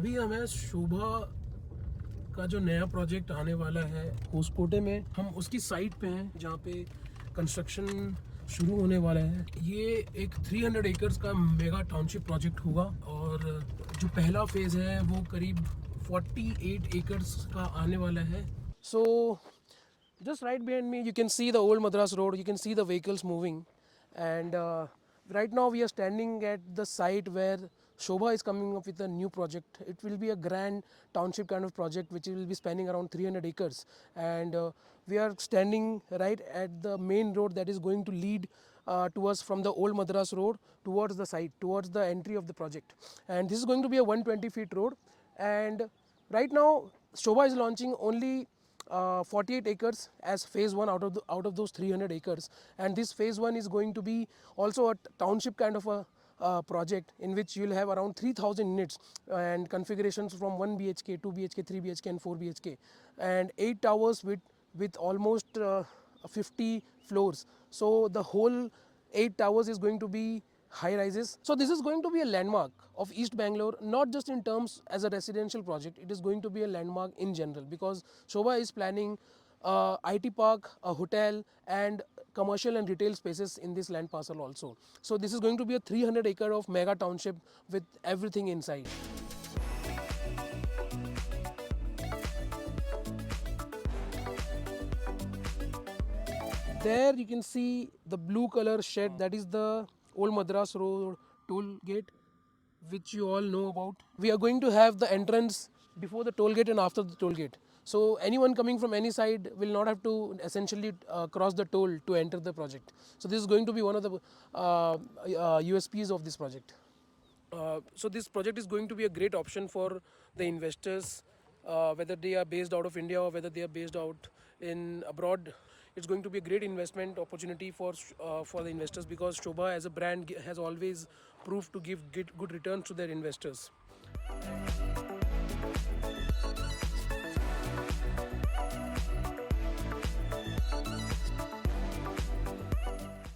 अभी हमें शोभा का जो नया प्रोजेक्ट आने वाला है होसकोटे में, हम उसकी साइट पे हैं जहाँ पे कंस्ट्रक्शन शुरू होने वाला है। ये एक 300 एकर्स का मेगा टाउनशिप प्रोजेक्ट होगा और जो पहला फेज़ है वो करीब 48 एकर्स का आने वाला है। सो just right behind me you can see the old Madras road, you can see the vehicles moving, and right now we are standing at the site where Shobha is coming up with a new project. It will be a grand township kind of project which will be spanning around 300 acres, and we are standing right at the main road that is going to lead to us from the old Madras road towards the site, towards the entry of the project. And this is going to be a 120 feet road, and right now Shobha is launching only 48 acres as phase 1 out of those 300 acres, and this phase 1 is going to be also a township kind of a project in which you will have around 3000 units and configurations from 1 BHK, 2 BHK, 3 BHK and 4 BHK, and 8 towers with almost 50 floors. So the whole 8 towers is going to be high rises. So this is going to be a landmark of East Bangalore, not just in terms as a residential project, it is going to be a landmark in general, because Shobha is planning IT park, a hotel and commercial and retail spaces in this land parcel also. So this is going to be a 300 acre of mega township with everything inside. There you can see the blue color shed, that is the old Madras Road toll gate, which you all know about. We are going to have the entrance before the toll gate and after the toll gate. So anyone coming from any side will not have to essentially cross the toll to enter the project. So this is going to be one of the USPs of this project. So this project is going to be a great option for the investors, whether they are based out of India or whether they are based out in abroad. It's going to be a great investment opportunity for the investors, because Shobha as a brand has always proved to give good returns to their investors.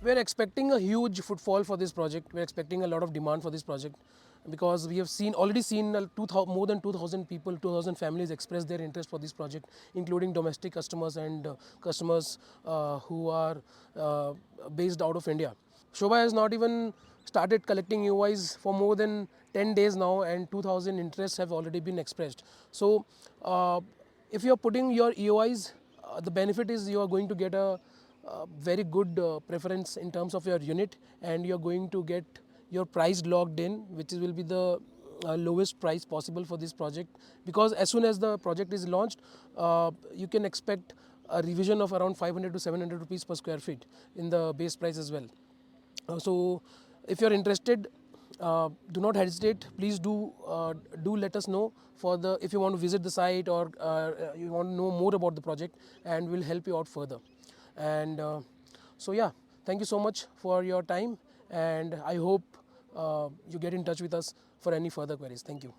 We're expecting a huge footfall for this project. We're expecting a lot of demand for this project, because we have already seen more than 2,000 people, 2,000 families express their interest for this project, including domestic customers and customers who are based out of India. Shobha has not even started collecting EOIs for more than 10 days now, and 2,000 interests have already been expressed. So if you are putting your EOIs, the benefit is you are going to get a very good preference in terms of your unit, and you are going to get your price locked in, which will be the lowest price possible for this project, because as soon as the project is launched, you can expect a revision of around 500 to 700 rupees per square feet in the base price as well. So if you are interested, do not hesitate. Please do let us know for the if you want to visit the site, or you want to know more about the project, and we'll help you out further. And so yeah, thank you so much for your time, and I hope you get in touch with us for any further queries. Thank you.